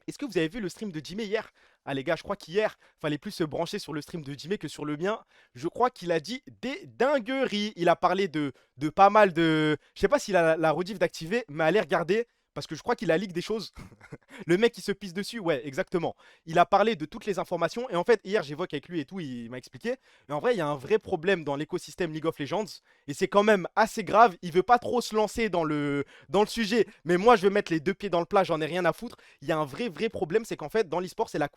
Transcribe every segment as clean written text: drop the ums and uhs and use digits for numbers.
Est-ce que vous avez vu le stream de Jimmy hier? Ah les gars, je crois qu'hier, fallait plus se brancher sur le stream de Jimmy que sur le mien. Je crois qu'il a dit des dingueries. Il a parlé de pas mal de... Je sais pas s'il a la rediff d'activer, mais allez regarder. Parce que je crois qu'il a leak des choses. Le mec qui se pisse dessus, ouais, exactement. Il a parlé de toutes les informations. Et en fait, hier, j'évoque avec lui et tout, il m'a expliqué. Et en vrai, il y a un vrai problème dans l'écosystème League of Legends. Et c'est quand même assez grave. Il veut pas trop se lancer dans le sujet. Mais moi, je vais mettre les deux pieds dans le plat, j'en ai rien à foutre. Il y a un vrai problème, c'est qu'en fait, dans l'e-sport, c'est la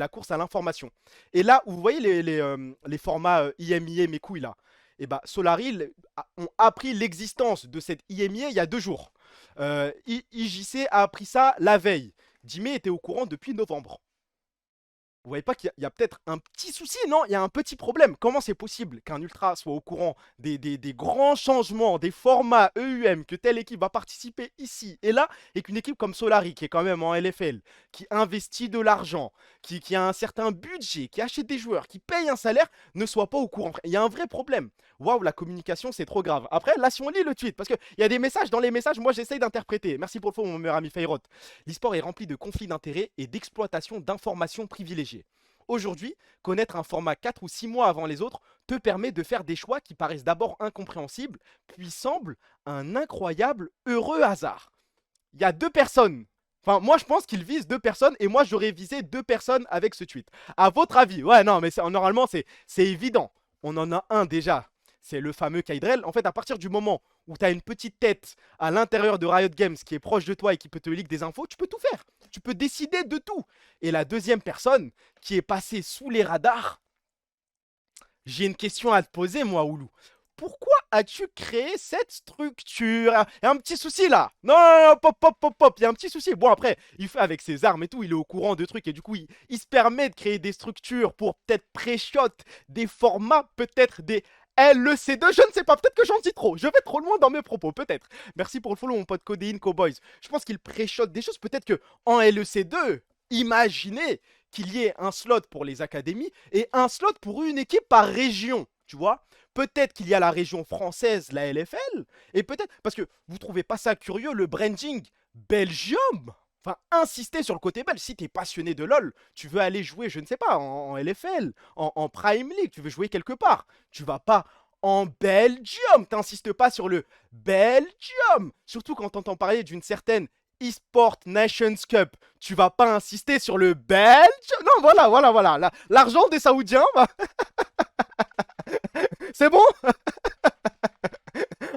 course à l'information. Et là, où vous voyez les formats IMIA, mes couilles là. Et bah, Solary ont appris l'existence de cette IMIA il y a 2 jours. IJC a appris ça la veille. Jimmy était au courant depuis novembre. Vous voyez pas qu'il y a peut-être un petit souci, non? Il y a un petit problème. Comment c'est possible qu'un ultra soit au courant des grands changements, des formats EUM, que telle équipe va participer ici et là, et qu'une équipe comme Solary, qui est quand même en LFL, qui investit de l'argent, qui a un certain budget, qui achète des joueurs, qui paye un salaire, ne soit pas au courant? Il y a un vrai problème. Waouh, la communication, c'est trop grave. Après, là, si on lit le tweet, parce qu'il y a des messages dans les messages, moi, j'essaye d'interpréter. Merci pour le fond, mon meilleur ami Feyroth. L'e-sport est rempli de conflits d'intérêts et d'exploitation d'informations privilégiées. Aujourd'hui, connaître un format 4 ou 6 mois avant les autres te permet de faire des choix qui paraissent d'abord incompréhensibles, puis semblent un incroyable heureux hasard. Il y a 2 personnes. Enfin, moi, je pense qu'il vise 2 personnes et moi, j'aurais visé 2 personnes avec ce tweet. À votre avis? Ouais, non, mais normalement, c'est évident. On en a un déjà. C'est le fameux Kaidrel. En fait, à partir du moment où tu as une petite tête à l'intérieur de Riot Games qui est proche de toi et qui peut te leak des infos, tu peux tout faire. Tu peux décider de tout. Et la deuxième personne qui est passée sous les radars, j'ai une question à te poser, moi, Oulou. Pourquoi as-tu créé cette structure? Il y a un petit souci là. Non, non, non, pop, pop, pop, pop. Il y a un petit souci. Bon, après, il fait avec ses armes et tout, il est au courant de trucs. Et du coup, il se permet de créer des structures pour peut-être pré-shot des formats, peut-être des LEC2. Je ne sais pas, peut-être que j'en dis trop. Je vais trop loin dans mes propos, peut-être. Merci pour le follow, mon pote Codéine Cowboys. Je pense qu'il pré-shot des choses. Peut-être que en LEC2, imaginez qu'il y ait un slot pour les académies et un slot pour une équipe par région, tu vois. Peut-être qu'il y a la région française, la LFL, et peut-être, parce que vous trouvez pas ça curieux, le branding Belgium? Enfin, insister sur le côté belge. Si t'es passionné de LoL, tu veux aller jouer, je ne sais pas, en LFL, en Prime League, tu veux jouer quelque part. Tu vas pas en Belgium. T'insistes pas sur le Belgium. Surtout quand t'entends parler d'une certaine eSport Nations Cup. Tu vas pas insister sur le Belgium. Non, voilà. L'argent des Saoudiens, bah, c'est bon.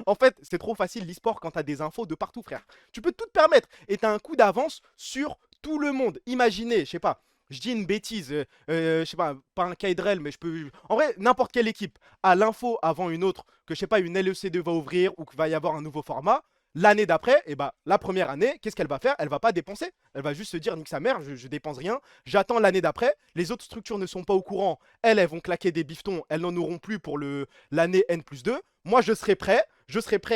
En fait, c'est trop facile l'e-sport quand t'as des infos de partout, frère. Tu peux tout te permettre et t'as un coup d'avance sur tout le monde. Imaginez, je sais pas, je dis une bêtise, je sais pas un Kaidrel, mais je peux. En vrai, n'importe quelle équipe a l'info avant une autre que je sais pas, une LEC2 va ouvrir ou qu'il va y avoir un nouveau format. L'année d'après, et bah la première année, qu'est-ce qu'elle va faire? Elle va pas dépenser. Elle va juste se dire nique sa mère, je dépense rien. J'attends l'année d'après. Les autres structures ne sont pas au courant. Elles vont claquer des biftons. Elles n'en auront plus pour l'année N+2. Moi, je serai prêt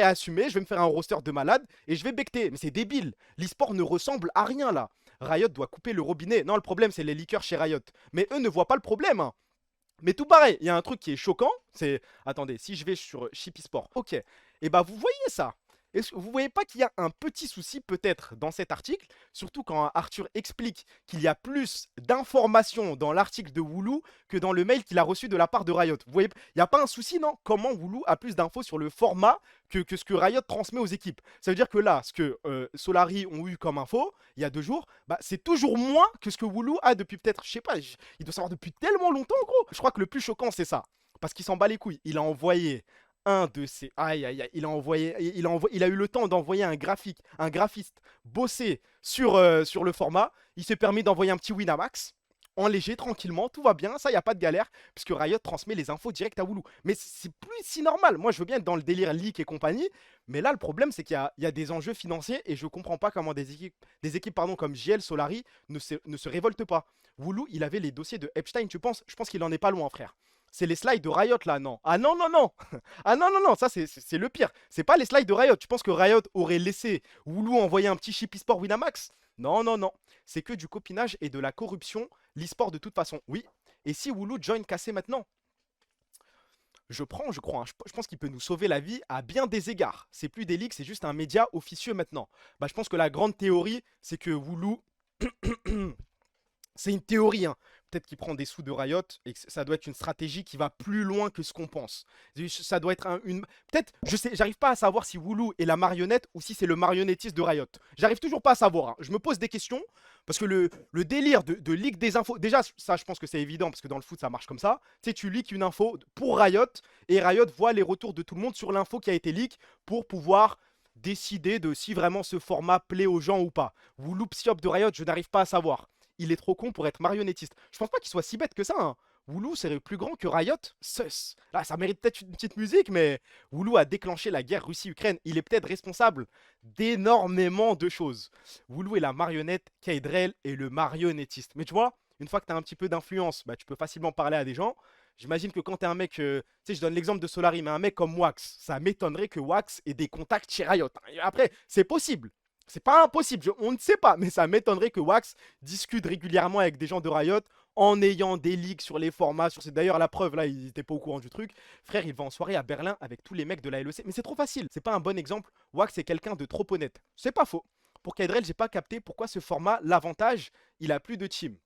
à assumer, je vais me faire un roster de malade et je vais becter. Mais c'est débile. L'e-sport ne ressemble à rien là. Riot doit couper le robinet. Non, le problème, c'est les leakers chez Riot. Mais eux ne voient pas le problème, hein. Mais tout pareil, il y a un truc qui est choquant, c'est... Attendez, si je vais sur Ship Esport, ok. Et bah vous voyez ça. Est-ce que vous voyez pas qu'il y a un petit souci peut-être dans cet article, surtout quand Arthur explique qu'il y a plus d'informations dans l'article de Woulou que dans le mail qu'il a reçu de la part de Riot. Vous voyez, il n'y a pas un souci, non? Comment Woulou a plus d'infos sur le format que ce que Riot transmet aux équipes? Ça veut dire que là, ce que Solary ont eu comme info, il y a 2 jours, bah, c'est toujours moins que ce que Woulou a depuis peut-être, je sais pas, il doit savoir depuis tellement longtemps, gros. Je crois que le plus choquant, c'est ça. Parce qu'il s'en bat les couilles. Il a envoyé un de ses. Aïe, aïe, aïe. Il a eu le temps d'envoyer un graphiste bosser sur le format. Il s'est permis d'envoyer un petit Winamax. En léger, tranquillement, tout va bien, ça y a pas de galère, puisque Riot transmet les infos direct à Woulou. Mais c'est plus si normal. Moi, je veux bien être dans le délire leak et compagnie, mais là, le problème, c'est qu'il y a des enjeux financiers et je comprends pas comment des équipes pardon, comme JL Solary ne se révoltent pas. Woulou, il avait les dossiers de Epstein, tu penses? Je pense qu'il en est pas loin, frère. C'est les slides de Riot là, non? Ah non, non, non! Ah non, non, non, ça c'est le pire. C'est pas les slides de Riot. Tu penses que Riot aurait laissé Woulou envoyer un petit chip e-sport Winamax? Non, non, non. C'est que du copinage et de la corruption. L'e-sport de toute façon, oui. Et si Woulou join cassé maintenant? Je prends, je crois, hein. Je pense qu'il peut nous sauver la vie à bien des égards. C'est plus des leaks, c'est juste un média officieux maintenant. Bah, je pense que la grande théorie, c'est que Woulou C'est une théorie, hein. Peut-être qu'il prend des sous de Riot et que ça doit être une stratégie qui va plus loin que ce qu'on pense. Ça doit être une. Peut-être, je sais, j'arrive pas à savoir si Woulou est la marionnette ou si c'est le marionnettiste de Riot. J'arrive toujours pas à savoir, hein. Je me pose des questions parce que le délire de leak des infos. Déjà, ça, je pense que c'est évident parce que dans le foot, ça marche comme ça. Tu sais, tu leaks une info pour Riot et Riot voit les retours de tout le monde sur l'info qui a été leak pour pouvoir décider de si vraiment ce format plaît aux gens ou pas. Woulou Psyop de Riot, je n'arrive pas à savoir. Il est trop con pour être marionnettiste. Je pense pas qu'il soit si bête que ça, hein. Woulou serait plus grand que Riot. Sus. Là, ça mérite peut-être une petite musique, mais Woulou a déclenché la guerre Russie-Ukraine. Il est peut-être responsable d'énormément de choses. Woulou est la marionnette, Kaydrel est le marionnettiste. Mais tu vois, une fois que tu as un petit peu d'influence, bah, tu peux facilement parler à des gens. J'imagine que quand tu es un mec, tu sais, je donne l'exemple de Solari, mais un mec comme Wax, ça m'étonnerait que Wax ait des contacts chez Riot. Après, c'est possible. C'est pas impossible, on ne sait pas, mais ça m'étonnerait que Wax discute régulièrement avec des gens de Riot en ayant des leaks sur les formats. D'ailleurs, la preuve, là, il n'était pas au courant du truc. Frère, il va en soirée à Berlin avec tous les mecs de la LEC. Mais c'est trop facile, c'est pas un bon exemple. Wax est quelqu'un de trop honnête. C'est pas faux. Pour Kaydrel, j'ai pas capté pourquoi ce format, l'avantage, il a plus de team.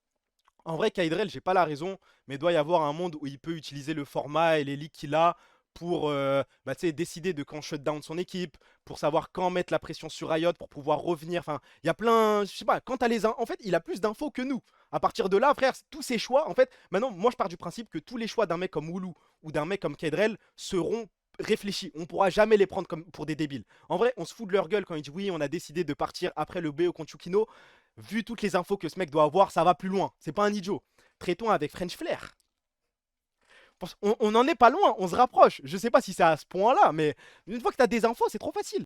En vrai, Kaydrel, j'ai pas la raison, mais il doit y avoir un monde où il peut utiliser le format et les leaks qu'il a pour bah, tu sais, décider de quand shutdown son équipe, pour savoir quand mettre la pression sur Riot, pour pouvoir revenir. Enfin, il y a plein. Je sais pas, quand t'as En fait, il a plus d'infos que nous. À partir de là, frère, tous ses choix, en fait, maintenant, moi je pars du principe que tous les choix d'un mec comme Woulou ou d'un mec comme Kaydrel seront réfléchis. On pourra jamais les prendre comme pour des débiles. En vrai, on se fout de leur gueule quand ils disent oui, on a décidé de partir après le BO contre Yukino. Vu toutes les infos que ce mec doit avoir, ça va plus loin. C'est pas un idiot. Traitons avec French Flair. On en est pas loin, on se rapproche. Je sais pas si c'est à ce point-là, mais une fois que tu as des infos, c'est trop facile.